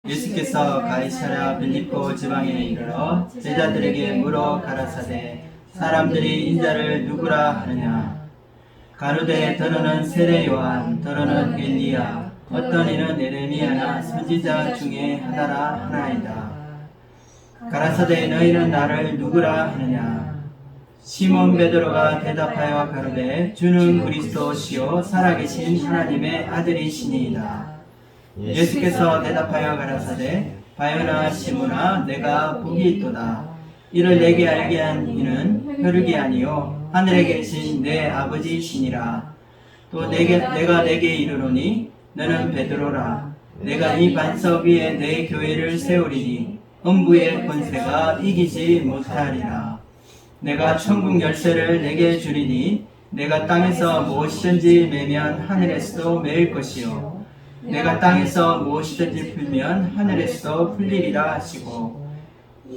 예수께서 가이사랴 빌립보 지방에 이르러 제자들에게 물어 가라사대 사람들이 인자를 누구라 하느냐. 가로되 더러는 세례 요한, 더러는 엘리야, 어떤 이는 에레미야나 선지자 중에 하나라 하나이다. 가라사대 너희는 나를 누구라 하느냐. 시몬 베드로가 대답하여 가로되 주는 그리스도시요 살아계신 하나님의 아들이시니이다. 예수께서 대답하여 가라사대 바요나 시몬아 내가 복이 있도다. 이를 내게 알게 한 이는 혈육이 아니요 하늘에 계신 내 아버지시니라. 또 내가 내게 이르노니 너는 베드로라. 내가 이 반석 위에 내 교회를 세우리니 음부의 권세가 이기지 못하리라. 내가 천국 열쇠를 내게 주리니 내가 땅에서 무엇이든지 매면 하늘에서도 매일 것이요 내가 땅에서 무엇이든지 풀면 하늘에서도 풀리리라 하시고,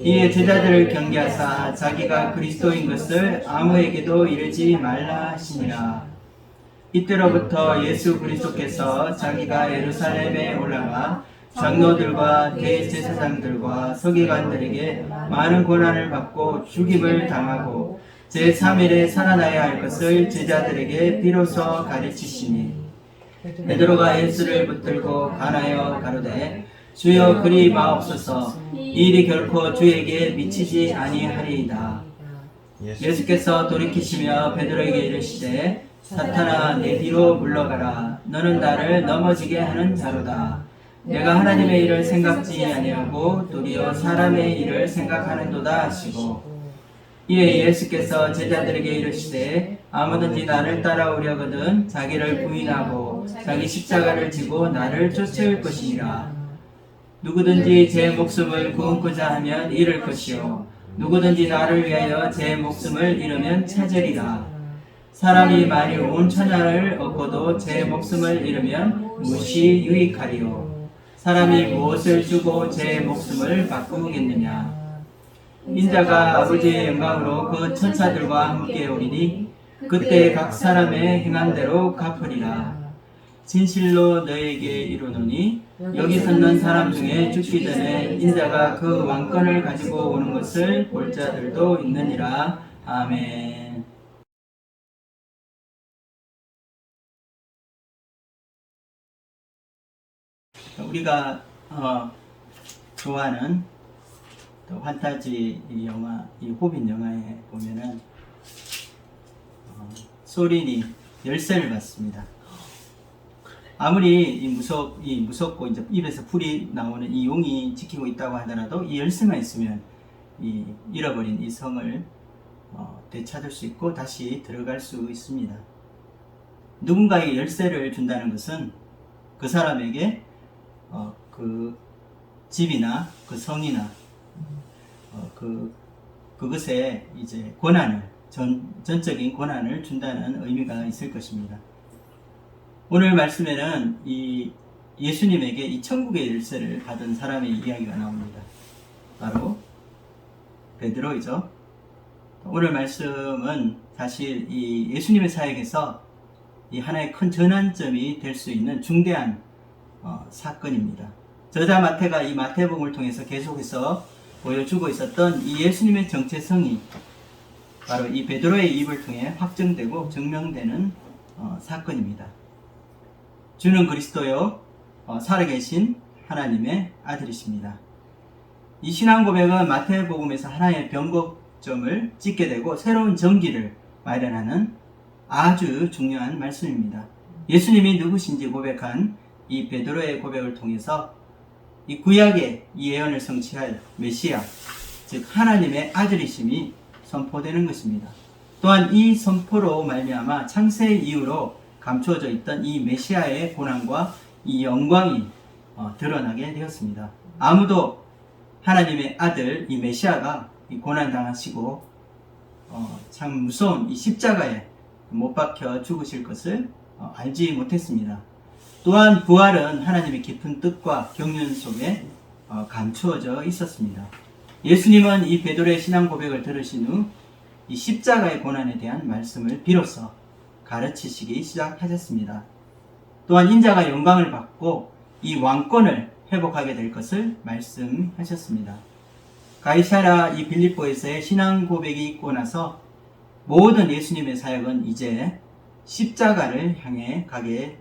이에 제자들을 경계하사 자기가 그리스도인 것을 아무에게도 이르지 말라 하시니라. 이때로부터 예수 그리스도께서 자기가 예루살렘에 올라가 장로들과 대제사장들과 서기관들에게 많은 고난을 받고 죽임을 당하고 제3일에 살아나야 할 것을 제자들에게 비로소 가르치시니, 베드로가 예수를 붙들고 간하여 가로되 주여 그리 마옵소서. 이 일이 결코 주에게 미치지 아니하리이다. 예수께서 돌이키시며 베드로에게 이르시되 사탄아 내 뒤로 물러가라. 너는 나를 넘어지게 하는 자로다. 내가 하나님의 일을 생각지 아니하고 도리어 사람의 일을 생각하는도다 하시고, 이에 예수께서 제자들에게 이르시되 아무든지 나를 따라오려거든 자기를 부인하고 자기 십자가를 지고 나를 쫓아올 것이니라. 누구든지 제 목숨을 구원코자 하면 잃을 것이요 누구든지 나를 위하여 제 목숨을 잃으면 찾으리라. 사람이 만일 온 천하를 얻고도 제 목숨을 잃으면 무엇이 유익하리요. 사람이 무엇을 주고 제 목숨을 바꾸겠느냐. 인자가 아버지의 영광으로 그 천사들과 함께 오리니 그때 각 사람의 행한 대로 갚으리라. 진실로 너에게 이르노니 여기 섰는 사람 중에 죽기 전에 인자가 그 왕권을 가지고 오는 것을 볼 자들도 있느니라. 아멘. 우리가 좋아하는 판타지 영화, 이 호빗 영화에 보면은 소린이 열쇠를 받습니다. 아무리 무섭고 이제 입에서 불이 나오는 이 용이 지키고 있다고 하더라도 이 열쇠만 있으면 이 잃어버린 이 성을 되찾을 수 있고 다시 들어갈 수 있습니다. 누군가에게 열쇠를 준다는 것은 그 사람에게 그 집이나 그 성이나 그것에 이제 권한을, 전적인 권한을 준다는 의미가 있을 것입니다. 오늘 말씀에는 이 예수님에게 이 천국의 열쇠를 받은 사람의 이야기가 나옵니다. 바로 베드로이죠. 오늘 말씀은 사실 이 예수님의 사역에서 이 하나의 큰 전환점이 될 수 있는 중대한 사건입니다. 저자 마태가 이 마태복음을 통해서 계속해서 보여주고 있었던 이 예수님의 정체성이 바로 이 베드로의 입을 통해 확정되고 증명되는 사건입니다. 주는 그리스도요 살아계신 하나님의 아들이십니다. 이 신앙 고백은 마태복음에서 하나의 변곡점을 찍게 되고 새로운 전기를 마련하는 아주 중요한 말씀입니다. 예수님이 누구신지 고백한 이 베드로의 고백을 통해서 이 구약의 이 예언을 성취할 메시아, 즉 하나님의 아들이심이 선포되는 것입니다. 또한 이 선포로 말미암아 창세 이후로 감추어져 있던 이 메시아의 고난과 이 영광이 드러나게 되었습니다. 아무도 하나님의 아들 이 메시아가 이 고난 당하시고 참 무서운 이 십자가에 못 박혀 죽으실 것을 알지 못했습니다. 또한 부활은 하나님의 깊은 뜻과 경륜 속에 감추어져 있었습니다. 예수님은 이 베드로의 신앙 고백을 들으신 후 이 십자가의 고난에 대한 말씀을 비로소 가르치시기 시작하셨습니다. 또한 인자가 영광을 받고 이 왕권을 회복하게 될 것을 말씀하셨습니다. 가이사랴 이 빌립보에서의 신앙 고백이 있고 나서 모든 예수님의 사역은 이제 십자가를 향해 가게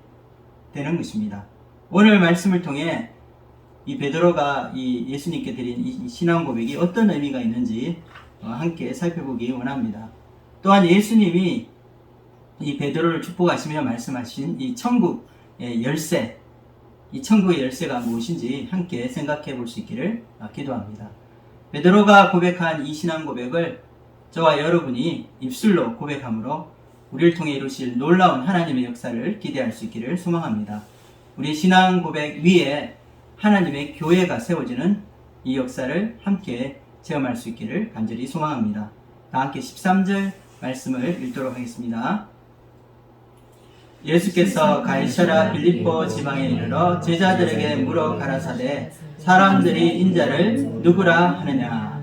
되는 것입니다. 오늘 말씀을 통해 이 베드로가 이 예수님께 드린 이 신앙 고백이 어떤 의미가 있는지 함께 살펴보기 원합니다. 또한 예수님이 이 베드로를 축복하시며 말씀하신 이 천국의 열쇠, 이 천국의 열쇠가 무엇인지 함께 생각해 볼 수 있기를 기도합니다. 베드로가 고백한 이 신앙 고백을 저와 여러분이 입술로 고백함으로 우리를 통해 이루실 놀라운 하나님의 역사를 기대할 수 있기를 소망합니다. 우리 신앙 고백 위에 하나님의 교회가 세워지는 이 역사를 함께 체험할 수 있기를 간절히 소망합니다. 다 함께 13절 말씀을 읽도록 하겠습니다. 예수께서 가이사랴 빌립보 지방에 이르러 제자들에게 물어 가라사대 사람들이 인자를 누구라 하느냐.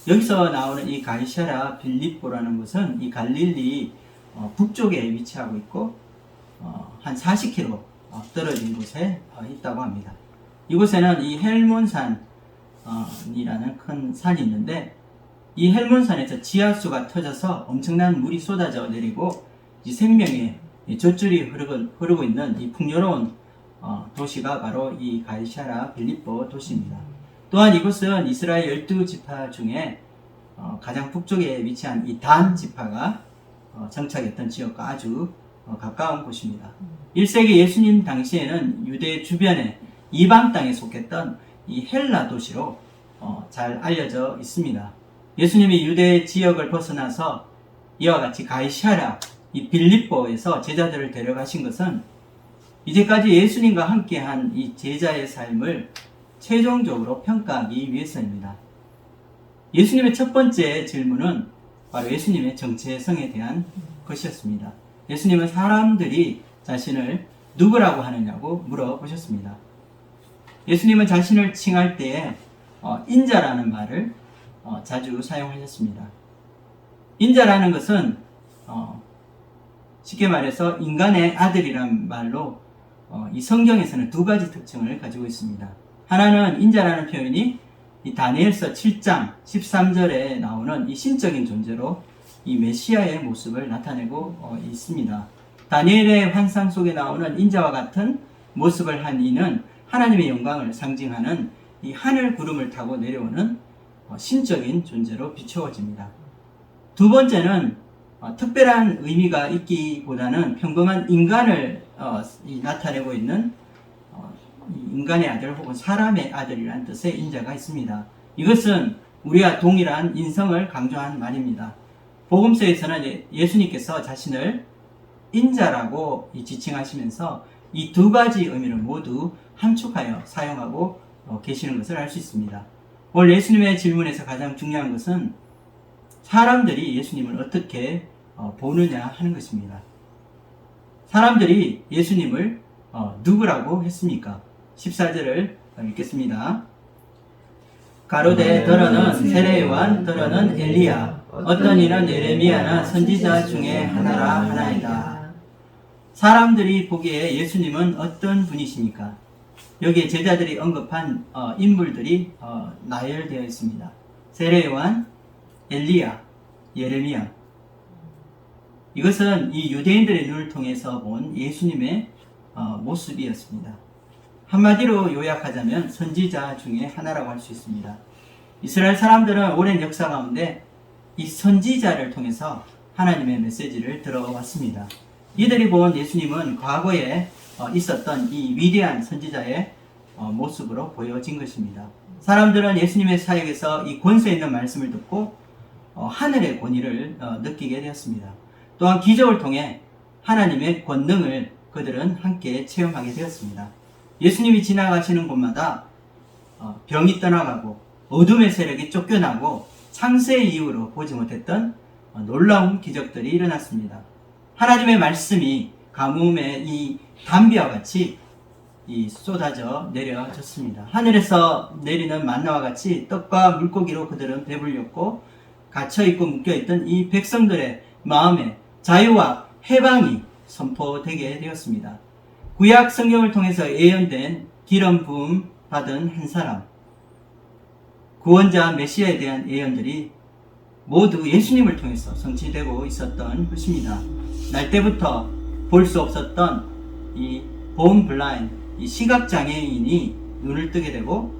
여기서 나오는 이 가이사랴 빌립보라는 곳은 이 갈릴리 북쪽에 위치하고 있고 한 40km 떨어진 곳에 있다고 합니다. 이곳에는 이 헬몬산이라는 큰 산이 있는데 이 헬몬산에서 지하수가 터져서 엄청난 물이 쏟아져 내리고 이 생명의 젖줄이 흐르고 있는 이 풍요로운 도시가 바로 이 가이사랴 빌립보 도시입니다. 또한 이곳은 이스라엘 12지파 중에 가장 북쪽에 위치한 이 단 지파가 정착했던 지역과 아주 가까운 곳입니다. 1세기 예수님 당시에는 유대 주변에 이방 땅에 속했던 이 헬라 도시로 잘 알려져 있습니다. 예수님이 유대 지역을 벗어나서 이와 같이 가이사랴 이 빌립보에서 제자들을 데려가신 것은 이제까지 예수님과 함께한 이 제자의 삶을 최종적으로 평가하기 위해서입니다. 예수님의 첫 번째 질문은 바로 예수님의 정체성에 대한 것이었습니다. 예수님은 사람들이 자신을 누구라고 하느냐고 물어보셨습니다. 예수님은 자신을 칭할 때에 인자라는 말을 자주 사용하셨습니다. 인자라는 것은 쉽게 말해서 인간의 아들이란 말로 이 성경에서는 두 가지 특징을 가지고 있습니다. 하나는 인자라는 표현이 이 다니엘서 7장 13절에 나오는 이 신적인 존재로 이 메시아의 모습을 나타내고 있습니다. 다니엘의 환상 속에 나오는 인자와 같은 모습을 한 이는 하나님의 영광을 상징하는 이 하늘 구름을 타고 내려오는 신적인 존재로 비추어집니다. 두 번째는 특별한 의미가 있기보다는 평범한 인간을 나타내고 있는 인간의 아들 혹은 사람의 아들이라는 뜻의 인자가 있습니다. 이것은 우리와 동일한 인성을 강조한 말입니다. 복음서에서는 예수님께서 자신을 인자라고 지칭하시면서 이 두 가지 의미를 모두 함축하여 사용하고 계시는 것을 알 수 있습니다. 오늘 예수님의 질문에서 가장 중요한 것은 사람들이 예수님을 어떻게 보느냐 하는 것입니다. 사람들이 예수님을 누구라고 했습니까? 14절을 읽겠습니다. 가로되 더러는 세례요한 더러는 엘리야 어떤 이는 예레미야나 선지자 중에 하나라 하나이다. 사람들이 보기에 예수님은 어떤 분이십니까? 여기에 제자들이 언급한 인물들이 나열되어 있습니다. 세례요한, 엘리야, 예레미야. 이것은 이 유대인들의 눈을 통해서 본 예수님의 모습이었습니다. 한마디로 요약하자면 선지자 중에 하나라고 할 수 있습니다. 이스라엘 사람들은 오랜 역사 가운데 이 선지자를 통해서 하나님의 메시지를 들어왔습니다. 이들이 본 예수님은 과거에 있었던 이 위대한 선지자의 모습으로 보여진 것입니다. 사람들은 예수님의 사역에서 이 권세 있는 말씀을 듣고 하늘의 권위를 느끼게 되었습니다. 또한 기적을 통해 하나님의 권능을 그들은 함께 체험하게 되었습니다. 예수님이 지나가시는 곳마다 병이 떠나가고 어둠의 세력이 쫓겨나고 창세 이후로 보지 못했던 놀라운 기적들이 일어났습니다. 하나님의 말씀이 가뭄의 이 단비와 같이 쏟아져 내려졌습니다. 하늘에서 내리는 만나와 같이 떡과 물고기로 그들은 배불렸고 갇혀있고 묶여있던 이 백성들의 마음에 자유와 해방이 선포되게 되었습니다. 구약 성경을 통해서 예언된 기름 부음 받은 한 사람, 구원자 메시아에 대한 예언들이 모두 예수님을 통해서 성취되고 있었던 것입니다. 날 때부터 볼 수 없었던 이 born blind, 이 시각장애인이 눈을 뜨게 되고,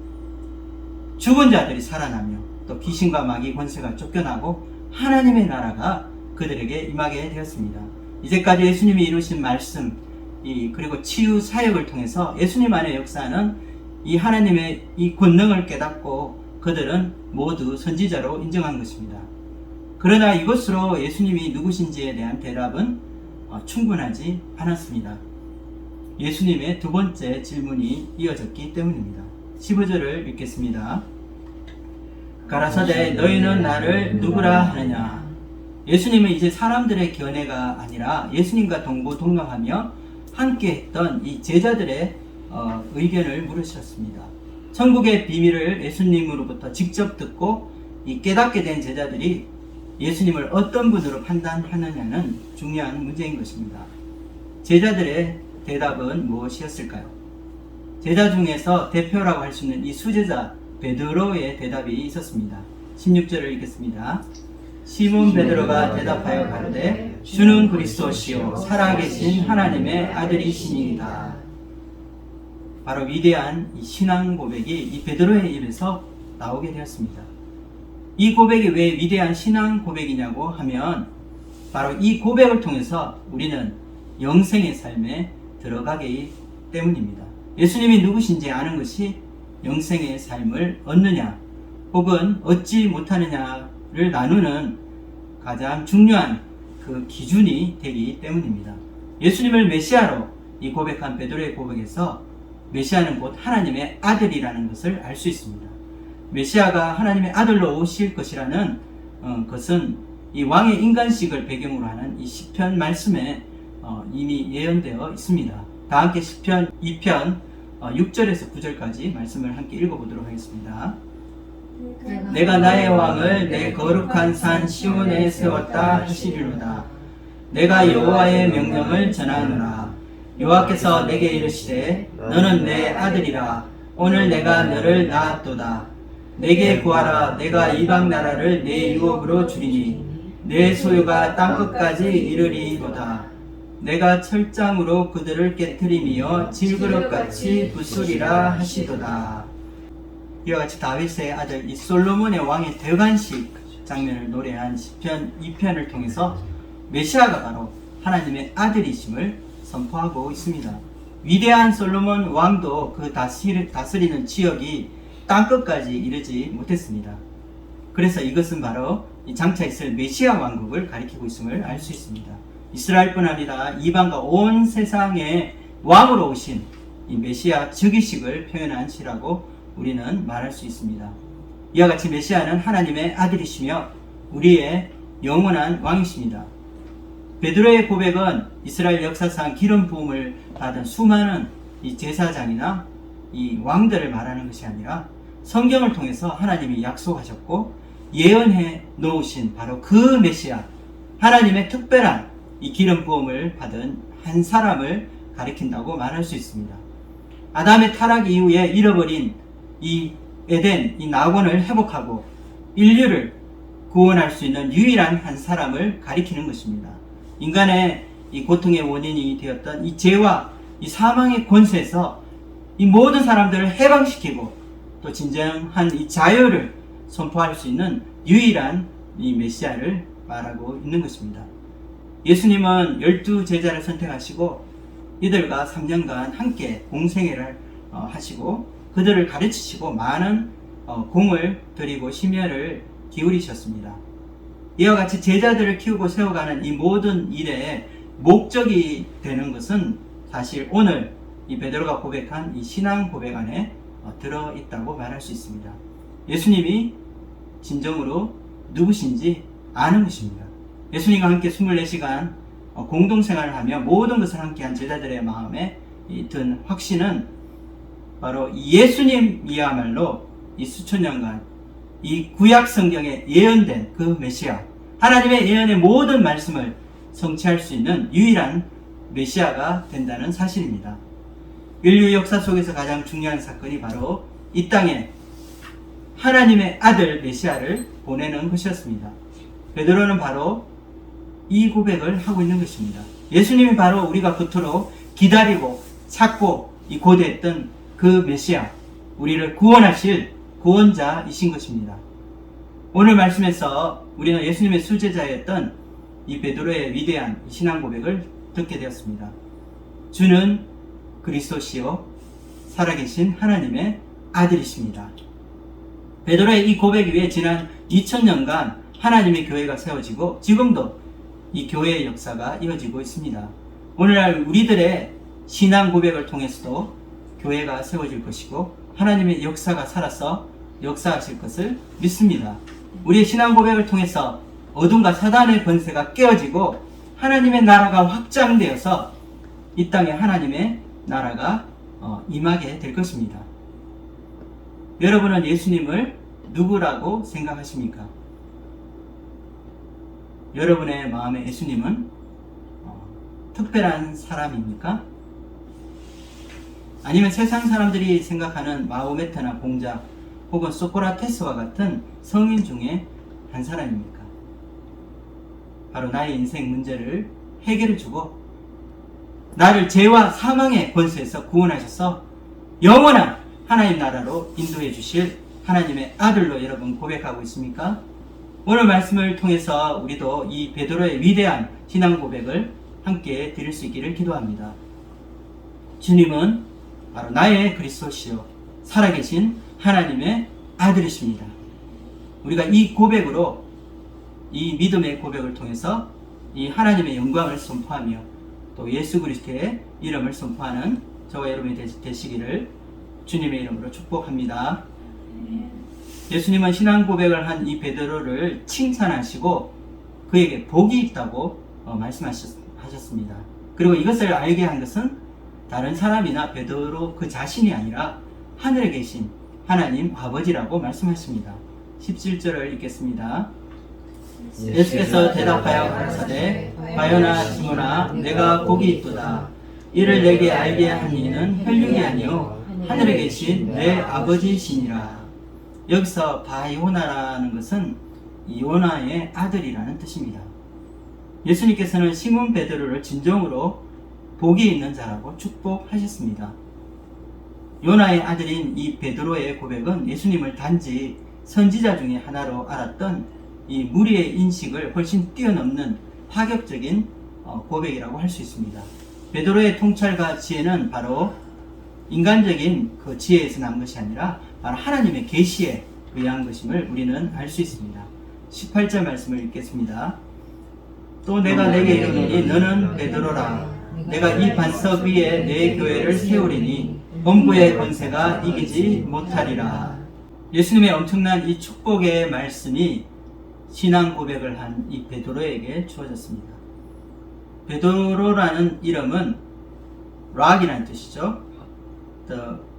죽은 자들이 살아나며 또 귀신과 마귀 권세가 쫓겨나고 하나님의 나라가 그들에게 임하게 되었습니다. 이제까지 예수님이 이루신 말씀, 그리고 치유 사역을 통해서 예수님 안에 역사하는 이 하나님의 이 권능을 깨닫고 그들은 모두 선지자로 인정한 것입니다. 그러나 이것으로 예수님이 누구신지에 대한 대답은 충분하지 않았습니다. 예수님의 두 번째 질문이 이어졌기 때문입니다. 15절을 읽겠습니다. 가라사대 너희는 나를 누구라 하느냐. 예수님은 이제 사람들의 견해가 아니라 예수님과 동고동락하며 함께 했던 이 제자들의 의견을 물으셨습니다. 천국의 비밀을 예수님으로부터 직접 듣고 이 깨닫게 된 제자들이 예수님을 어떤 분으로 판단하느냐는 중요한 문제인 것입니다. 제자들의 대답은 무엇이었을까요? 제자 중에서 대표라고 할 수 있는 이 수제자 베드로의 대답이 있었습니다. 16절을 읽겠습니다. 시몬 베드로가 대답하여 가로되 주는 그리스도시요 살아계신 하나님의 아들이시니이다. 바로 위대한 이 신앙 고백이 이 베드로의 입에서 나오게 되었습니다. 이 고백이 왜 위대한 신앙 고백이냐고 하면 바로 이 고백을 통해서 우리는 영생의 삶에 들어가기 때문입니다. 예수님이 누구신지 아는 것이 영생의 삶을 얻느냐 혹은 얻지 못하느냐를 나누는 가장 중요한 그 기준이 되기 때문입니다. 예수님을 메시아로 이 고백한 베드로의 고백에서 메시아는 곧 하나님의 아들이라는 것을 알 수 있습니다. 메시아가 하나님의 아들로 오실 것이라는 것은 이 왕의 인간식을 배경으로 하는 이 시편 말씀에 이미 예언되어 있습니다. 다 함께 시편 2편 6절에서 9절까지 말씀을 함께 읽어보도록 하겠습니다. 내가 나의 왕을 내 거룩한 산 시온에 세웠다 하시리로다. 내가 여호와의 명령을 전하노라. 여호와께서 내게 이르시되 너는 내 아들이라. 오늘 내가 너를 낳았도다. 내게 구하라. 내가 이방 나라를 내 유업으로 주리니 내 소유가 땅끝까지 이르리로다. 내가 철장으로 그들을 깨트리며 질그릇같이 부수리라 하시도다. 이와 같이 다윗의 아들 이 솔로몬의 왕의 대관식 장면을 노래한 시편 2편을 통해서 메시아가 바로 하나님의 아들이심을 선포하고 있습니다. 위대한 솔로몬 왕도 그 다스리는 지역이 땅끝까지 이르지 못했습니다. 그래서 이것은 바로 장차 있을 메시아 왕국을 가리키고 있음을 알 수 있습니다. 이스라엘뿐 아니라 이방과 온 세상의 왕으로 오신 이 메시아 즉위식을 표현한 시라고 우리는 말할 수 있습니다. 이와 같이 메시아는 하나님의 아들이시며 우리의 영원한 왕이십니다. 베드로의 고백은 이스라엘 역사상 기름 부음을 받은 수많은 이 제사장이나 이 왕들을 말하는 것이 아니라 성경을 통해서 하나님이 약속하셨고 예언해 놓으신 바로 그 메시아, 하나님의 특별한 이 기름 부음을 받은 한 사람을 가리킨다고 말할 수 있습니다. 아담의 타락 이후에 잃어버린 이 에덴, 이 낙원을 회복하고 인류를 구원할 수 있는 유일한 한 사람을 가리키는 것입니다. 인간의 이 고통의 원인이 되었던 이 죄와 이 사망의 권세에서 이 모든 사람들을 해방시키고 또 진정한 이 자유를 선포할 수 있는 유일한 이 메시아를 말하고 있는 것입니다. 예수님은 12제자를 선택하시고 이들과 3년간 함께 공생애를 하시고 그들을 가르치시고 많은 공을 들이고 심혈을 기울이셨습니다. 이와 같이 제자들을 키우고 세워가는 이 모든 일의 목적이 되는 것은 사실 오늘 이 베드로가 고백한 이 신앙 고백 안에 들어있다고 말할 수 있습니다. 예수님이 진정으로 누구신지 아는 것입니다. 예수님과 함께 24시간 공동생활을 하며 모든 것을 함께한 제자들의 마음에 든 확신은 바로 예수님이야말로 이 수천 년간 이 구약 성경에 예언된 그 메시아, 하나님의 예언의 모든 말씀을 성취할 수 있는 유일한 메시아가 된다는 사실입니다. 인류 역사 속에서 가장 중요한 사건이 바로 이 땅에 하나님의 아들 메시아를 보내는 것이었습니다. 베드로는 바로 이 고백을 하고 있는 것입니다. 예수님이 바로 우리가 그토록 기다리고 찾고 고대했던 그 메시아, 우리를 구원하실 구원자이신 것입니다. 오늘 말씀에서 우리는 예수님의 수제자였던 이 베드로의 위대한 신앙 고백을 듣게 되었습니다. 주는 그리스도시요 살아계신 하나님의 아들이십니다. 베드로의 이 고백 위에 지난 2000년간 하나님의 교회가 세워지고 지금도 이 교회의 역사가 이어지고 있습니다. 오늘날 우리들의 신앙 고백을 통해서도 교회가 세워질 것이고 하나님의 역사가 살아서 역사하실 것을 믿습니다. 우리의 신앙 고백을 통해서 어둠과 사단의 권세가 깨어지고 하나님의 나라가 확장되어서 이 땅에 하나님의 나라가 임하게 될 것입니다. 여러분은 예수님을 누구라고 생각하십니까? 여러분의 마음에 예수님은 특별한 사람입니까? 아니면 세상 사람들이 생각하는 마호메트나 공자 혹은 소크라테스와 같은 성인 중에 한 사람입니까? 바로 나의 인생 문제를 해결해 주고 나를 죄와 사망의 권세에서 구원하셔서 영원한 하나님 나라로 인도해 주실 하나님의 아들로 여러분 고백하고 있습니까? 오늘 말씀을 통해서 우리도 이 베드로의 위대한 신앙 고백을 함께 드릴 수 있기를 기도합니다. 주님은 바로 나의 그리스도시요 살아계신 하나님의 아들이십니다. 우리가 이 고백으로 이 믿음의 고백을 통해서 이 하나님의 영광을 선포하며 또 예수 그리스도의 이름을 선포하는 저와 여러분이 되시기를 주님의 이름으로 축복합니다. 예수님은 신앙 고백을 한 이 베드로를 칭찬하시고 그에게 복이 있다고 말씀하셨습니다. 그리고 이것을 알게 한 것은 다른 사람이나 베드로 그 자신이 아니라 하늘에 계신 하나님 아버지라고 말씀하십니다. 17절을 읽겠습니다. 예수께서 대답하여 가라사대 바요나 시몬아 내가 복이 있도다. 이를 내게 알게 한 이는 혈육이 아니요 하늘에 계신 내 아버지시니라. 여기서 바요나라는 것은 요나의 아들이라는 뜻입니다. 예수님께서는 시몬 베드로를 진정으로 복이 있는 자라고 축복하셨습니다. 요나의 아들인 이 베드로의 고백은 예수님을 단지 선지자 중에 하나로 알았던 이 무리의 인식을 훨씬 뛰어넘는 파격적인 고백이라고 할 수 있습니다. 베드로의 통찰과 지혜는 바로 인간적인 그 지혜에서 난 것이 아니라 바로 하나님의 계시에 의한 것임을 우리는 알 수 있습니다. 18절 말씀을 읽겠습니다. 또 내가 내게 이르노니 너는 베드로라. 내가 이 반석 위에 내 교회를 세우리니 범부의 권세가 이기지 못하리라. 예수님의 엄청난 이 축복의 말씀이 신앙 고백을 한 이 베드로에게 주어졌습니다. 베드로라는 이름은 락이라는 뜻이죠.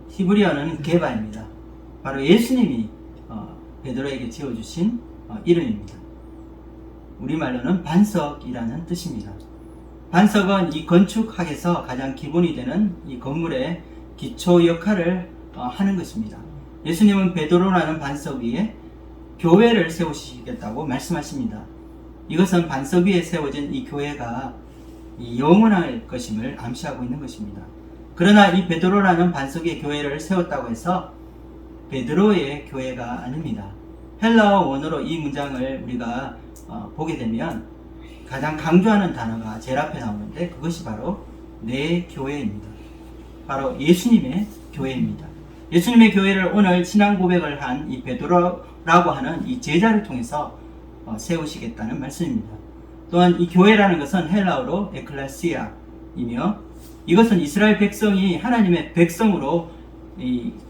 히브리어는 게바입니다. 바로 예수님이 베드로에게 지어주신 이름입니다. 우리말로는 반석이라는 뜻입니다. 반석은 이 건축학에서 가장 기본이 되는 이 건물의 기초 역할을 하는 것입니다. 예수님은 베드로라는 반석 위에 교회를 세우시겠다고 말씀하십니다. 이것은 반석 위에 세워진 이 교회가 영원할 것임을 암시하고 있는 것입니다. 그러나 이 베드로라는 반석 위에 교회를 세웠다고 해서 베드로의 교회가 아닙니다. 헬라어 원어로 이 문장을 우리가 보게 되면 가장 강조하는 단어가 제일 앞에 나오는데 그것이 바로 내 교회입니다. 바로 예수님의 교회입니다. 예수님의 교회를 오늘 신앙 고백을 한 이 베드로라고 하는 이 제자를 통해서 세우시겠다는 말씀입니다. 또한 이 교회라는 것은 헬라어로 에클레시아이며 이것은 이스라엘 백성이 하나님의 백성으로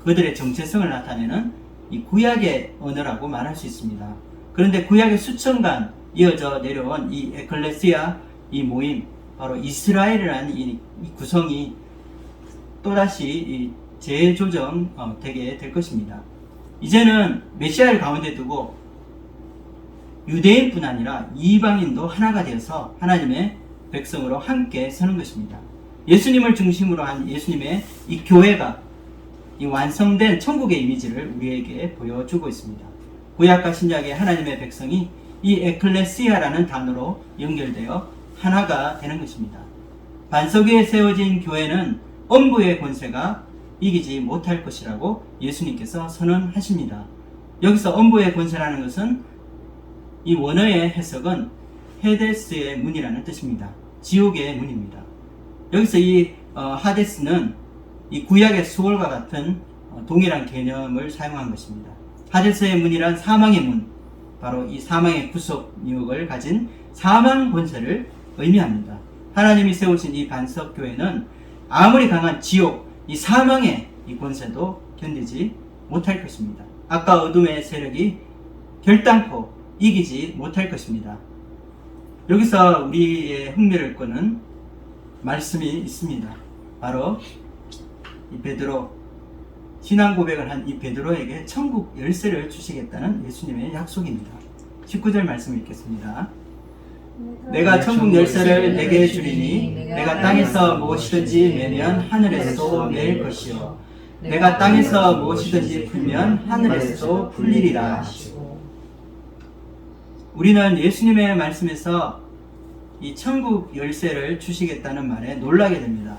그들의 정체성을 나타내는 이 구약의 언어라고 말할 수 있습니다. 그런데 구약의 수천간 이어져 내려온 이 에클레시아 이 모임, 바로 이스라엘이라는 이 구성이 또다시 재조정 되게 될 것입니다. 이제는 메시아를 가운데 두고 유대인뿐 아니라 이방인도 하나가 되어서 하나님의 백성으로 함께 서는 것입니다. 예수님을 중심으로 한 예수님의 이 교회가 이 완성된 천국의 이미지를 우리에게 보여주고 있습니다. 구약과 신약의 하나님의 백성이 이 에클레시아라는 단어로 연결되어 하나가 되는 것입니다. 반석 위에 세워진 교회는 엄부의 권세가 이기지 못할 것이라고 예수님께서 선언하십니다. 여기서 엄부의 권세라는 것은 이 원어의 해석은 헤데스의 문이라는 뜻입니다. 지옥의 문입니다. 여기서 이 하데스는 이 구약의 수월과 같은 동일한 개념을 사용한 것입니다. 하데스의 문이란 사망의 문, 바로 이 사망의 구속력을 가진 사망 권세를 의미합니다. 하나님이 세우신 이 반석교회는 아무리 강한 지옥, 이 사망의 이 권세도 견디지 못할 것입니다. 악과 어둠의 세력이 결단코 이기지 못할 것입니다. 여기서 우리의 흥미를 끄는 말씀이 있습니다. 바로 이 베드로, 신앙 고백을 한 이 베드로에게 천국 열쇠를 주시겠다는 예수님의 약속입니다. 19절 말씀 읽겠습니다. 내가 천국 열쇠를 내게 주리니 내가 땅에서 무엇이든지 매면 하늘에서도 매일 것이요 내가 땅에서 무엇이든지 풀면 하늘에서도 풀리리라 하시고. 우리는 예수님의 말씀에서 이 천국 열쇠를 주시겠다는 말에 놀라게 됩니다.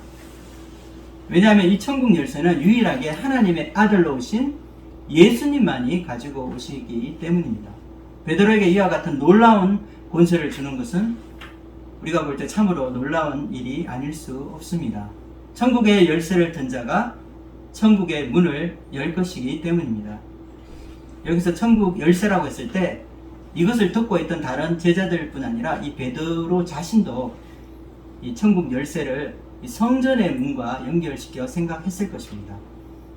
왜냐하면 이 천국 열쇠는 유일하게 하나님의 아들로 오신 예수님만이 가지고 오시기 때문입니다. 베드로에게 이와 같은 놀라운 권세를 주는 것은 우리가 볼 때 참으로 놀라운 일이 아닐 수 없습니다. 천국의 열쇠를 든 자가 천국의 문을 열 것이기 때문입니다. 여기서 천국 열쇠라고 했을 때 이것을 듣고 있던 다른 제자들뿐 아니라 이 베드로 자신도 이 천국 열쇠를 이 성전의 문과 연결시켜 생각했을 것입니다.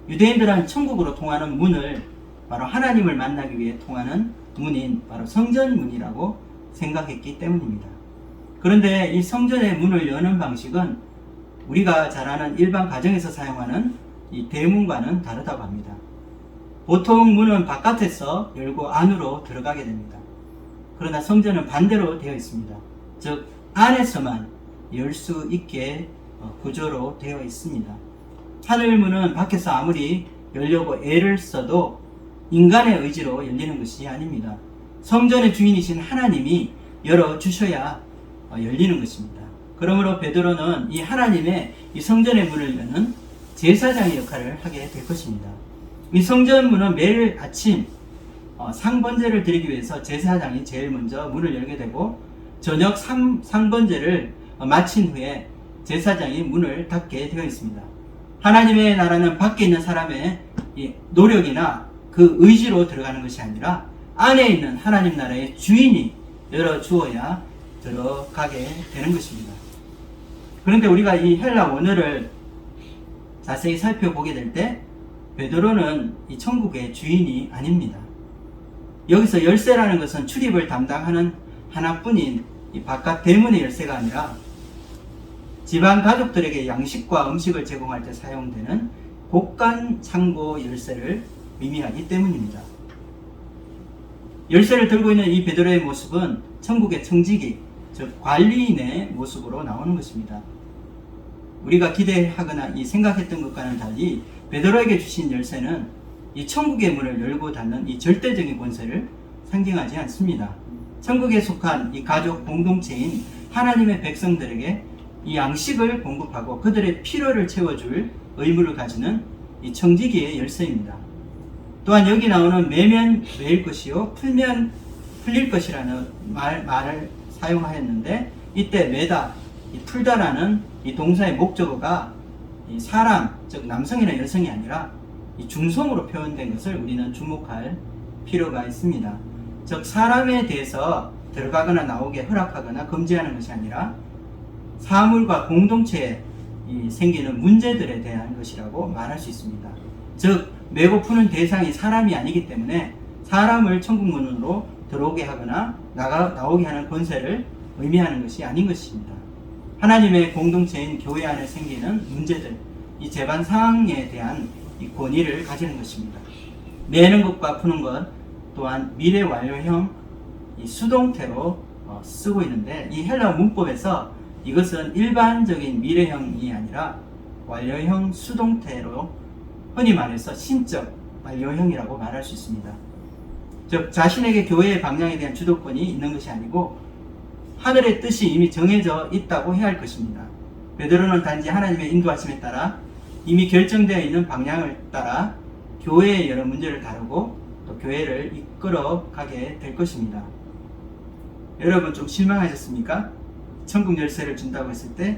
유대인들은 천국으로 통하는 문을 바로 하나님을 만나기 위해 통하는 문인 바로 성전문이라고 생각했기 때문입니다. 그런데 이 성전의 문을 여는 방식은 우리가 잘 아는 일반 가정에서 사용하는 이 대문과는 다르다고 합니다. 보통 문은 바깥에서 열고 안으로 들어가게 됩니다. 그러나 성전은 반대로 되어 있습니다. 즉 안에서만 열 수 있게 구조로 되어 있습니다. 하늘문은 밖에서 아무리 열려고 애를 써도 인간의 의지로 열리는 것이 아닙니다. 성전의 주인이신 하나님이 열어주셔야 열리는 것입니다. 그러므로 베드로는 이 하나님의 이 성전의 문을 여는 제사장의 역할을 하게 될 것입니다. 이 성전문은 매일 아침 상번제를 드리기 위해서 제사장이 제일 먼저 문을 열게 되고 저녁 상번제를 마친 후에 제사장이 문을 닫게 되어 있습니다. 하나님의 나라는 밖에 있는 사람의 노력이나 그 의지로 들어가는 것이 아니라 안에 있는 하나님 나라의 주인이 열어주어야 들어가게 되는 것입니다. 그런데 우리가 이 헬라 원어를 자세히 살펴보게 될 때 베드로는 이 천국의 주인이 아닙니다. 여기서 열쇠라는 것은 출입을 담당하는 하나뿐인 이 바깥 대문의 열쇠가 아니라 집안 가족들에게 양식과 음식을 제공할 때 사용되는 곳간 창고 열쇠를 의미하기 때문입니다. 열쇠를 들고 있는 이 베드로의 모습은 천국의 청지기, 즉 관리인의 모습으로 나오는 것입니다. 우리가 기대하거나 생각했던 것과는 달리 베드로에게 주신 열쇠는 이 천국의 문을 열고 닫는 이 절대적인 권세를 상징하지 않습니다. 천국에 속한 이 가족 공동체인 하나님의 백성들에게 이 양식을 공급하고 그들의 필요를 채워줄 의무를 가지는 이 청지기의 열쇠입니다. 또한 여기 나오는 매면 매일 것이요 풀면 풀릴 것이라는 말을 사용하였는데 이때 매다, 풀다라는 이 동사의 목적어가 이 사람, 즉 남성이나 여성이 아니라 이 중성으로 표현된 것을 우리는 주목할 필요가 있습니다. 즉 사람에 대해서 들어가거나 나오게 허락하거나 금지하는 것이 아니라 사물과 공동체에 생기는 문제들에 대한 것이라고 말할 수 있습니다. 즉 매고 푸는 대상이 사람이 아니기 때문에 사람을 천국문으로 들어오게 하거나 나오게 하는 권세를 의미하는 것이 아닌 것입니다. 하나님의 공동체인 교회 안에 생기는 문제들, 이 재반 사항에 대한 이 권위를 가지는 것입니다. 내는 것과 푸는 것 또한 미래 완료형 이 수동태로 쓰고 있는데 이 헬라 문법에서 이것은 일반적인 미래형이 아니라 완료형 수동태로 흔히 말해서 신적 완료형이라고 말할 수 있습니다. 즉 자신에게 교회의 방향에 대한 주도권이 있는 것이 아니고 하늘의 뜻이 이미 정해져 있다고 해야 할 것입니다. 베드로는 단지 하나님의 인도하심에 따라 이미 결정되어 있는 방향을 따라 교회의 여러 문제를 다루고 또 교회를 이끌어 가게 될 것입니다. 여러분 좀 실망하셨습니까? 천국 열쇠를 준다고 했을 때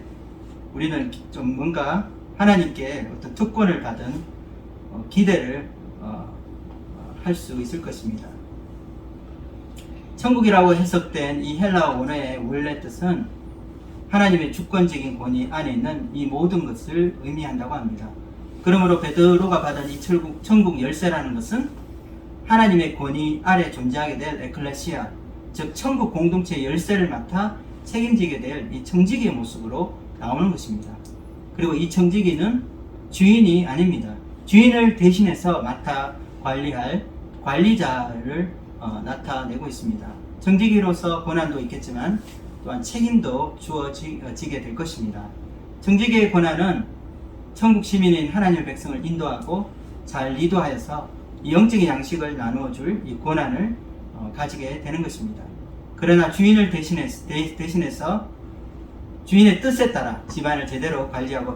우리는 좀 뭔가 하나님께 어떤 특권을 받은 기대를 할 수 있을 것입니다. 천국이라고 해석된 이 헬라어 원어의 원래 뜻은 하나님의 주권적인 권위 안에 있는 이 모든 것을 의미한다고 합니다. 그러므로 베드로가 받은 이 천국 열쇠라는 것은 하나님의 권위 아래 존재하게 될 에클레시아, 즉 천국 공동체의 열쇠를 맡아 책임지게 될 이 청지기의 모습으로 나오는 것입니다. 그리고 이 청지기는 주인이 아닙니다. 주인을 대신해서 맡아 관리할 관리자를 나타내고 있습니다. 청지기로서 권한도 있겠지만 또한 책임도 주어지게 될 것입니다. 청지기의 권한은 천국 시민인 하나님의 백성을 인도하고 잘 리도하여서 이 영적인 양식을 나누어 줄 이 권한을 가지게 되는 것입니다. 그러나 주인을 대신해서 주인의 뜻에 따라 집안을 제대로 관리하고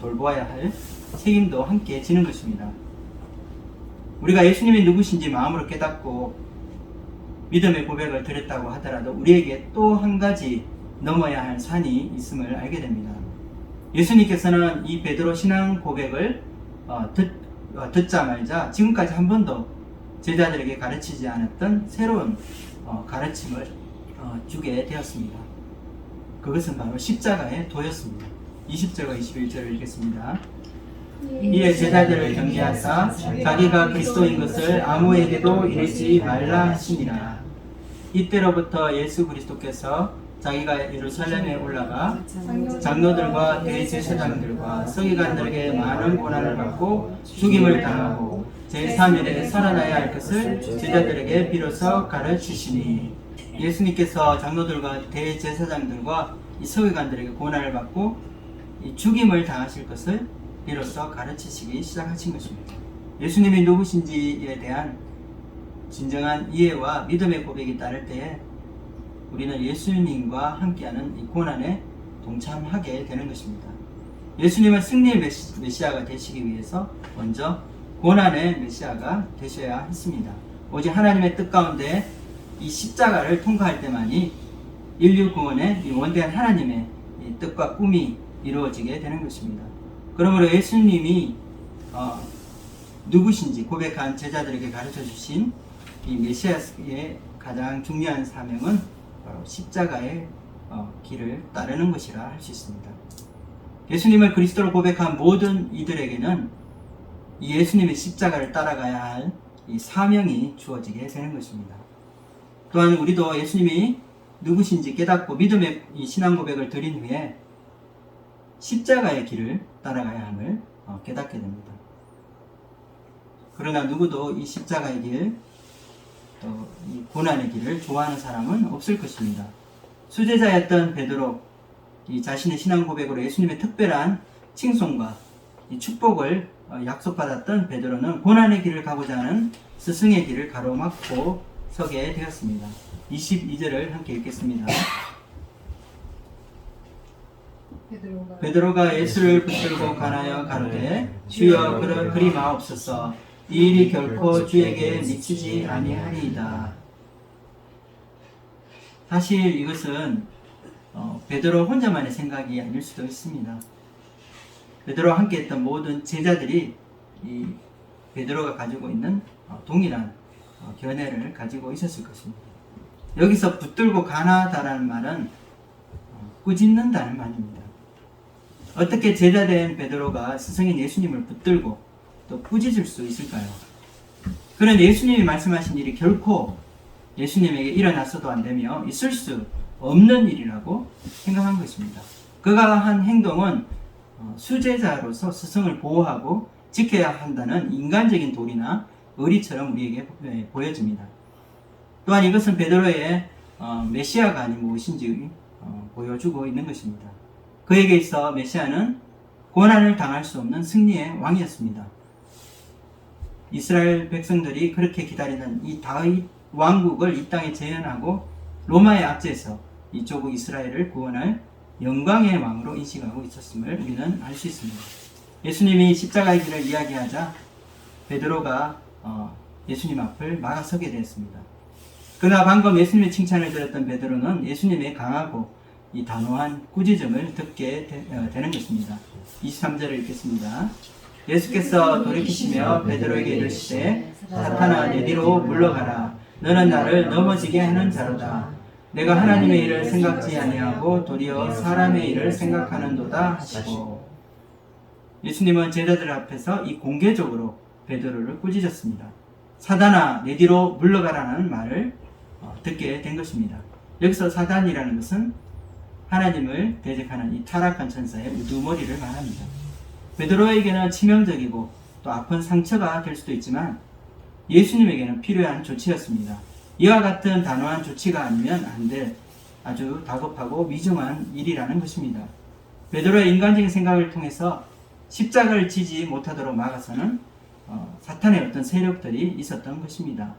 돌보아야 할 책임도 함께 지는 것입니다. 우리가 예수님이 누구신지 마음으로 깨닫고 믿음의 고백을 드렸다고 하더라도 우리에게 또 한 가지 넘어야 할 산이 있음을 알게 됩니다. 예수님께서는 이 베드로 신앙 고백을 듣자마자 지금까지 한 번도 제자들에게 가르치지 않았던 새로운 가르침을 주게 되었습니다. 그것은 바로 십자가의 도였습니다. 20절과 21절을 읽겠습니다. 이에 제자들을 경계하사 자기가 그리스도인 것을 아무에게도 이르지 말라 하시니라. 이때로부터 예수 그리스도께서 자기가 예루살렘에 올라가 장로들과 대제사장들과 서기관들에게 많은 고난을 받고 죽임을 당하고 제3일에 살아나야 할 것을 제자들에게 비로소 가르치시니, 예수님께서 장로들과 대제사장들과 이 서기관들에게 고난을 받고 이 죽임을 당하실 것을 비로소 가르치시기 시작하신 것입니다. 예수님이 누구신지에 대한 진정한 이해와 믿음의 고백이 따를 때에 우리는 예수님과 함께하는 이 고난에 동참하게 되는 것입니다. 예수님은 승리의 메시아가 되시기 위해서 먼저 고난의 메시아가 되셔야 했습니다. 오직 하나님의 뜻 가운데 이 십자가를 통과할 때만이 인류 구원의 이 원대한 하나님의 이 뜻과 꿈이 이루어지게 되는 것입니다. 그러므로 예수님이 누구신지 고백한 제자들에게 가르쳐 주신 이 메시아의 가장 중요한 사명은 바로 십자가의 길을 따르는 것이라 할 수 있습니다. 예수님을 그리스도로 고백한 모든 이들에게는 이 예수님의 십자가를 따라가야 할 이 사명이 주어지게 되는 것입니다. 또한 우리도 예수님이 누구신지 깨닫고 믿음의 이 신앙 고백을 드린 후에 십자가의 길을 따라가야 함을 깨닫게 됩니다. 그러나 누구도 이 십자가의 길, 또 이 고난의 길을 좋아하는 사람은 없을 것입니다. 수제자였던 베드로, 이 자신의 신앙 고백으로 예수님의 특별한 칭송과 이 축복을 약속받았던 베드로는 고난의 길을 가고자 하는 스승의 길을 가로막고 서게 되었습니다. 22절을 함께 읽겠습니다. 베드로가 예수를 붙들고 가나여 가로되 주여 그리 마옵소서, 이 일이 결코 주에게 미치지 아니하리이다. 사실 이것은 베드로 혼자만의 생각이 아닐 수도 있습니다. 베드로와 함께 했던 모든 제자들이 이 베드로가 가지고 있는 동일한 견해를 가지고 있었을 것입니다. 여기서 붙들고 가나다라는 말은 꾸짖는다는 말입니다. 어떻게 제자된 베드로가 스승인 예수님을 붙들고 또 꾸짖을 수 있을까요? 그런 예수님이 말씀하신 일이 결코 예수님에게 일어났어도 안 되며 있을 수 없는 일이라고 생각한 것입니다. 그가 한 행동은 수제자로서 스승을 보호하고 지켜야 한다는 인간적인 도리나 의리처럼 우리에게 보여집니다. 또한 이것은 베드로의 메시아가 아닌 무엇인지 보여주고 있는 것입니다. 그에게 있어 메시아는 고난을 당할 수 없는 승리의 왕이었습니다. 이스라엘 백성들이 그렇게 기다리는 이 다윗 왕국을 이 땅에 재현하고 로마의 압제에서 이 조국 이스라엘을 구원할 영광의 왕으로 인식하고 있었음을 우리는 알 수 있습니다. 예수님이 십자가의 길을 이야기하자 베드로가 예수님 앞을 막아서게 되었습니다. 그러나 방금 예수님의 칭찬을 들었던 베드로는 예수님의 강하고 이 단호한 꾸짖음을 듣게 되는 것입니다. 23절을 읽겠습니다. 예수께서 돌이키시며 베드로에게 이르시되 사탄아 내 뒤로 물러가라. 너는 나를 넘어지게 하는 자로다. 내가 하나님의 일을 생각지 아니하고 도리어 사람의 일을 생각하는도다 하시고, 예수님은 제자들 앞에서 이 공개적으로 베드로를 꾸짖었습니다. 사단아 내 뒤로 물러가라는 말을 듣게 된 것입니다. 여기서 사단이라는 것은 하나님을 대적하는 이 타락한 천사의 우두머리를 말합니다. 베드로에게는 치명적이고 또 아픈 상처가 될 수도 있지만 예수님에게는 필요한 조치였습니다. 이와 같은 단호한 조치가 아니면 안 될 아주 다급하고 위중한 일이라는 것입니다. 베드로의 인간적인 생각을 통해서 십자가를 지지 못하도록 막아서는 사탄의 어떤 세력들이 있었던 것입니다.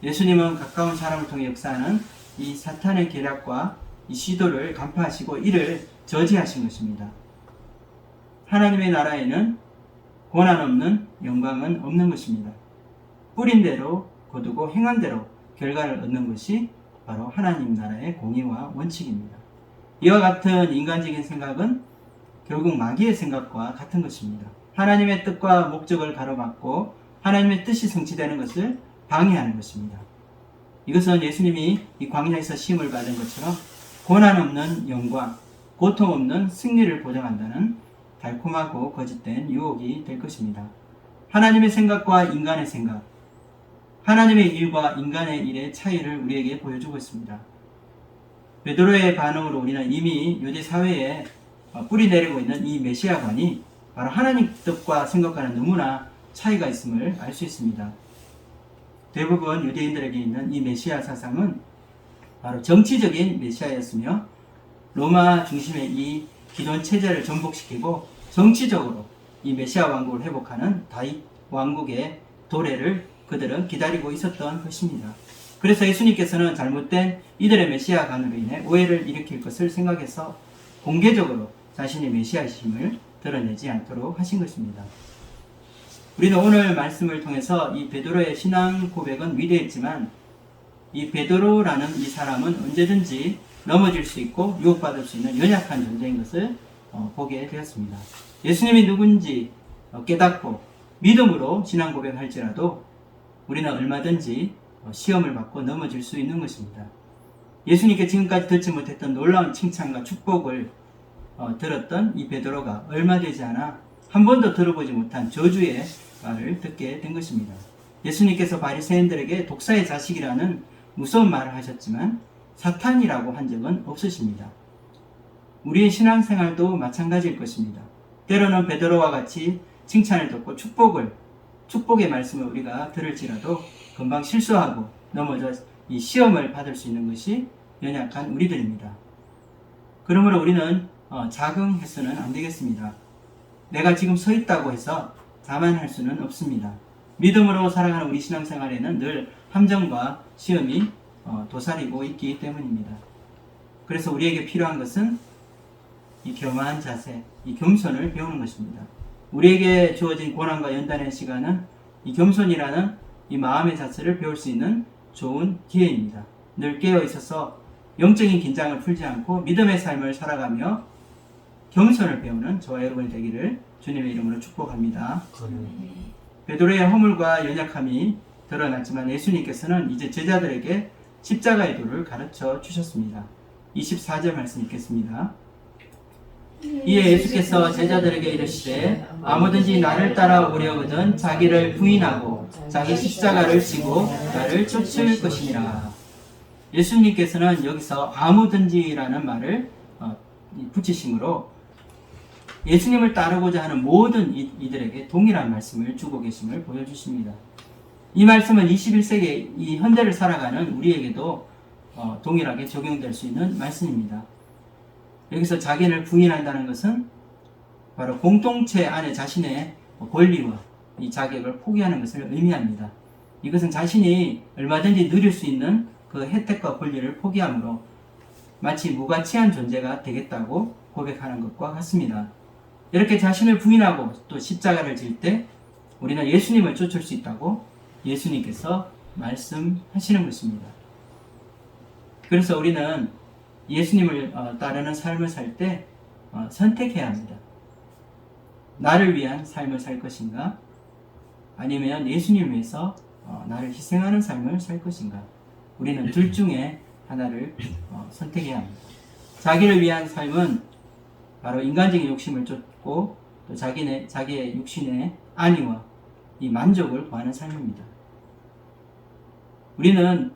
예수님은 가까운 사람을 통해 역사하는 이 사탄의 계략과 이 시도를 간파하시고 이를 저지하신 것입니다. 하나님의 나라에는 고난 없는 영광은 없는 것입니다. 뿌린 대로 거두고 행한 대로 결과를 얻는 것이 바로 하나님 나라의 공의와 원칙입니다. 이와 같은 인간적인 생각은 결국 마귀의 생각과 같은 것입니다. 하나님의 뜻과 목적을 가로막고 하나님의 뜻이 성취되는 것을 방해하는 것입니다. 이것은 예수님이 이 광야에서 시험을 받은 것처럼 고난 없는 영광, 고통 없는 승리를 보장한다는 달콤하고 거짓된 유혹이 될 것입니다. 하나님의 생각과 인간의 생각, 하나님의 일과 인간의 일의 차이를 우리에게 보여주고 있습니다. 베드로의 반응으로 우리는 이미 유대 사회에 뿌리 내리고 있는 이 메시아관이 바로 하나님 뜻과 생각과는 너무나 차이가 있음을 알 수 있습니다. 대부분 유대인들에게 있는 이 메시아 사상은 바로 정치적인 메시아였으며 로마 중심의 이 기존 체제를 전복시키고 정치적으로 이 메시아 왕국을 회복하는 다윗 왕국의 도래를 그들은 기다리고 있었던 것입니다. 그래서 예수님께서는 잘못된 이들의 메시아관으로 인해 오해를 일으킬 것을 생각해서 공개적으로 자신의 메시아심을 드러내지 않도록 하신 것입니다. 우리는 오늘 말씀을 통해서 이 베드로의 신앙 고백은 위대했지만 이 베드로라는 이 사람은 언제든지 넘어질 수 있고 유혹받을 수 있는 연약한 존재인 것을 보게 되었습니다. 예수님이 누군지 깨닫고 믿음으로 신앙 고백할지라도 우리는 얼마든지 시험을 받고 넘어질 수 있는 것입니다. 예수님께 지금까지 듣지 못했던 놀라운 칭찬과 축복을 들었던 이 베드로가 얼마 되지 않아 한 번도 들어보지 못한 저주의 말을 듣게 된 것입니다. 예수님께서 바리새인들에게 독사의 자식이라는 무서운 말을 하셨지만 사탄이라고 한 적은 없으십니다. 우리의 신앙생활도 마찬가지일 것입니다. 때로는 베드로와 같이 칭찬을 듣고 축복의 말씀을 우리가 들을지라도 금방 실수하고 넘어져 이 시험을 받을 수 있는 것이 연약한 우리들입니다. 그러므로 우리는 자긍해서는 안 되겠습니다. 내가 지금 서 있다고 해서 자만할 수는 없습니다. 믿음으로 살아가는 우리 신앙생활에는 늘 함정과 시험이 도사리고 있기 때문입니다. 그래서 우리에게 필요한 것은 이 겸허한 자세, 이 겸손을 배우는 것입니다. 우리에게 주어진 고난과 연단의 시간은 이 겸손이라는 이 마음의 자세를 배울 수 있는 좋은 기회입니다. 늘 깨어 있어서 영적인 긴장을 풀지 않고 믿음의 삶을 살아가며 겸손을 배우는 저와 여러분이 되기를 주님의 이름으로 축복합니다. 베드로의 허물과 연약함이 드러났지만 예수님께서는 이제 제자들에게 십자가의 도를 가르쳐 주셨습니다. 24절 말씀 읽겠습니다. 이에 예수께서 제자들에게 이르시되 아무든지 나를 따라오려거든 자기를 부인하고 자기 십자가를 지고 나를 쫓을 것이니라. 예수님께서는 여기서 아무든지라는 말을 붙이심으로 예수님을 따르고자 하는 모든 이들에게 동일한 말씀을 주고 계심을 보여주십니다. 이 말씀은 21세기 이 현대를 살아가는 우리에게도 동일하게 적용될 수 있는 말씀입니다. 여기서 자기를 부인한다는 것은 바로 공동체 안에 자신의 권리와 이 자격을 포기하는 것을 의미합니다. 이것은 자신이 얼마든지 누릴 수 있는 그 혜택과 권리를 포기함으로 마치 무가치한 존재가 되겠다고 고백하는 것과 같습니다. 이렇게 자신을 부인하고 또 십자가를 질 때 우리는 예수님을 쫓을 수 있다고 예수님께서 말씀하시는 것입니다. 그래서 우리는 예수님을 따르는 삶을 살 때 선택해야 합니다. 나를 위한 삶을 살 것인가? 아니면 예수님을 위해서 나를 희생하는 삶을 살 것인가? 우리는 둘 중에 하나를 선택해야 합니다. 자기를 위한 삶은 바로 인간적인 욕심을 쫓고 또 자기의 육신의 안위와 이 만족을 구하는 삶입니다. 우리는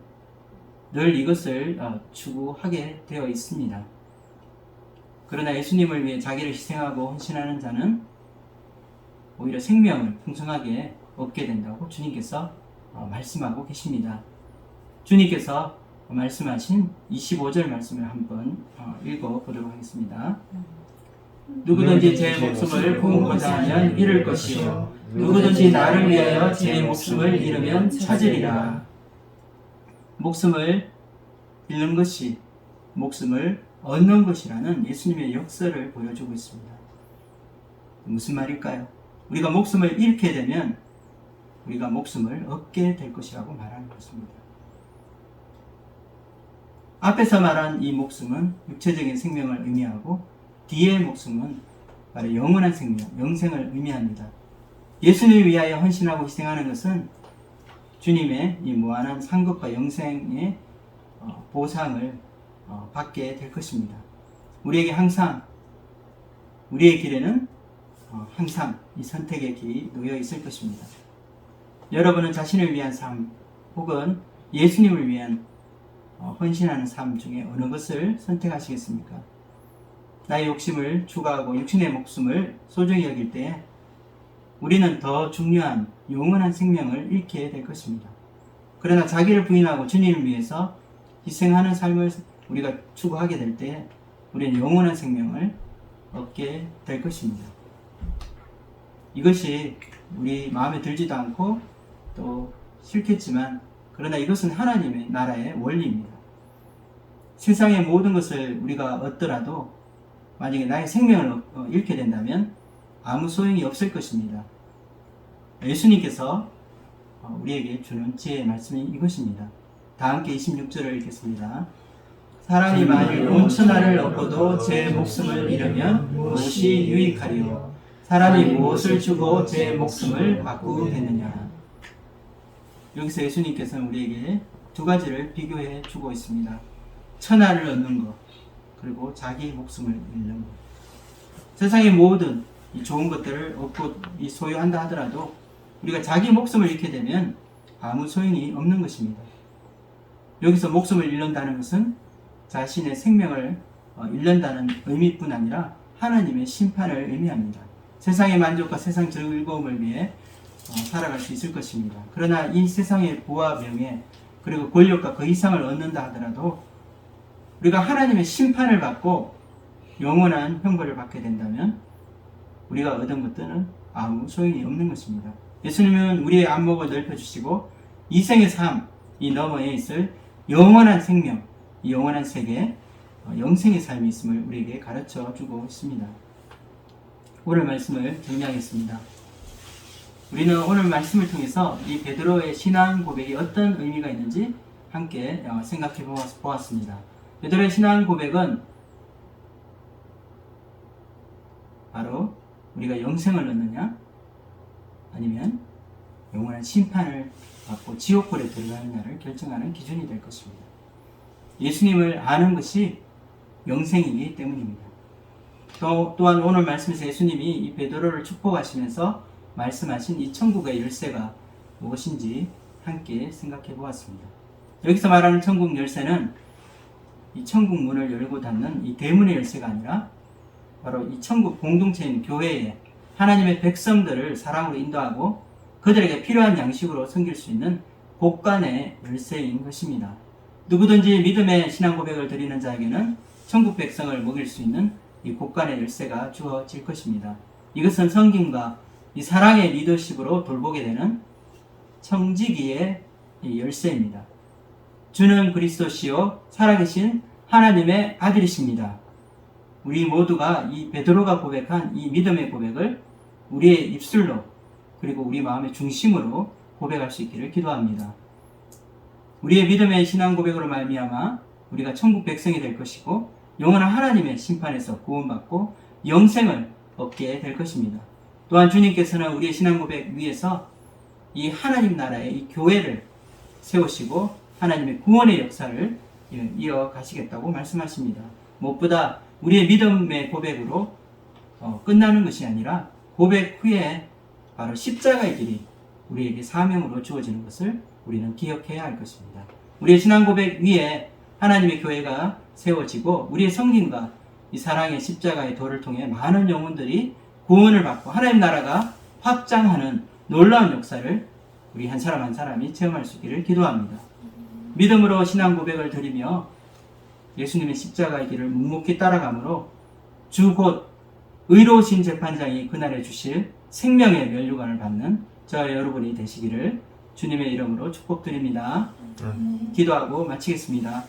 늘 이것을 추구하게 되어 있습니다. 그러나 예수님을 위해 자기를 희생하고 헌신하는 자는 오히려 생명을 풍성하게 얻게 된다고 주님께서 말씀하고 계십니다. 주님께서 말씀하신 25절 말씀을 한번 읽어보도록 하겠습니다. 누구든지 제 목숨을 구원고자 하면 잃을 것이요 누구든지 나를 위하여 제 목숨을 잃으면 찾으리라. 목숨을 잃는 것이 목숨을 얻는 것이라는 예수님의 역설을 보여주고 있습니다. 무슨 말일까요? 우리가 목숨을 잃게 되면 우리가 목숨을 얻게 될 것이라고 말하는 것입니다. 앞에서 말한 이 목숨은 육체적인 생명을 의미하고 뒤의 목숨은 바로 영원한 생명, 영생을 의미합니다. 예수님을 위하여 헌신하고 희생하는 것은 주님의 이 무한한 상급과 영생의 보상을 받게 될 것입니다. 우리에게 항상 우리의 길에는 항상 이 선택의 길이 놓여 있을 것입니다. 여러분은 자신을 위한 삶 혹은 예수님을 위한 헌신하는 삶 중에 어느 것을 선택하시겠습니까? 나의 욕심을 추구하고 육신의 목숨을 소중히 여길 때 우리는 더 중요한 영원한 생명을 잃게 될 것입니다. 그러나 자기를 부인하고 주님을 위해서 희생하는 삶을 우리가 추구하게 될 때 우리는 영원한 생명을 얻게 될 것입니다. 이것이 우리 마음에 들지도 않고 또 싫겠지만 그러나 이것은 하나님의 나라의 원리입니다. 세상의 모든 것을 우리가 얻더라도 만약에 나의 생명을 잃게 된다면 아무 소용이 없을 것입니다. 예수님께서 우리에게 주는 지혜의 말씀이 이것입니다. 다 함께 26절을 읽겠습니다. 사람이 만일 온 천하를 얻고도 제 목숨을 잃으면 무엇이 유익하리요? 사람이 무엇을 주고 제 목숨을 바꾸겠느냐? 여기서 예수님께서는 우리에게 두 가지를 비교해 주고 있습니다. 천하를 얻는 것, 그리고 자기 목숨을 잃는 것. 세상의 모든 이 좋은 것들을 얻고 소유한다 하더라도 우리가 자기 목숨을 잃게 되면 아무 소용이 없는 것입니다. 여기서 목숨을 잃는다는 것은 자신의 생명을 잃는다는 의미뿐 아니라 하나님의 심판을 의미합니다. 세상의 만족과 세상 즐거움을 위해 살아갈 수 있을 것입니다. 그러나 이 세상의 부와 명예 그리고 권력과 그 이상을 얻는다 하더라도 우리가 하나님의 심판을 받고 영원한 형벌을 받게 된다면 우리가 얻은 것들은 아무 소용이 없는 것입니다. 예수님은 우리의 안목을 넓혀주시고 이생의 삶, 이 너머에 있을 영원한 생명, 이 영원한 세계, 영생의 삶이 있음을 우리에게 가르쳐 주고 있습니다. 오늘 말씀을 정리하겠습니다. 우리는 오늘 말씀을 통해서 이 베드로의 신앙 고백이 어떤 의미가 있는지 함께 생각해 보았습니다. 베드로의 신앙 고백은 바로 우리가 영생을 얻느냐 아니면 영원한 심판을 받고 지옥불에 들어가느냐를 결정하는 기준이 될 것입니다. 예수님을 아는 것이 영생이기 때문입니다. 또한 오늘 말씀에서 예수님이 이 베드로를 축복하시면서 말씀하신 이 천국의 열쇠가 무엇인지 함께 생각해 보았습니다. 여기서 말하는 천국 열쇠는 이 천국 문을 열고 닫는 이 대문의 열쇠가 아니라 바로 이 천국 공동체인 교회에 하나님의 백성들을 사랑으로 인도하고 그들에게 필요한 양식으로 섬길 수 있는 곳간의 열쇠인 것입니다. 누구든지 믿음의 신앙 고백을 드리는 자에게는 천국 백성을 먹일 수 있는 이 곳간의 열쇠가 주어질 것입니다. 이것은 성김과 이 사랑의 리더십으로 돌보게 되는 청지기의 이 열쇠입니다. 주는 그리스도시요 살아계신 하나님의 아들이십니다. 우리 모두가 이 베드로가 고백한 이 믿음의 고백을 우리의 입술로 그리고 우리 마음의 중심으로 고백할 수 있기를 기도합니다. 우리의 믿음의 신앙 고백으로 말미암아 우리가 천국 백성이 될 것이고 영원한 하나님의 심판에서 구원받고 영생을 얻게 될 것입니다. 또한 주님께서는 우리의 신앙 고백 위에서 이 하나님 나라의 이 교회를 세우시고 하나님의 구원의 역사를 이어가시겠다고 말씀하십니다. 무엇보다 우리의 믿음의 고백으로 끝나는 것이 아니라 고백 후에 바로 십자가의 길이 우리에게 사명으로 주어지는 것을 우리는 기억해야 할 것입니다. 우리의 신앙 고백 위에 하나님의 교회가 세워지고 우리의 성김과 이 사랑의 십자가의 도를 통해 많은 영혼들이 구원을 받고 하나님 나라가 확장하는 놀라운 역사를 우리 한 사람 한 사람이 체험할 수 있기를 기도합니다. 믿음으로 신앙 고백을 드리며 예수님의 십자가의 길을 묵묵히 따라가므로 주 곧 의로우신 재판장이 그날에 주실 생명의 면류관을 받는 저와 여러분이 되시기를 주님의 이름으로 축복드립니다. 기도하고 마치겠습니다.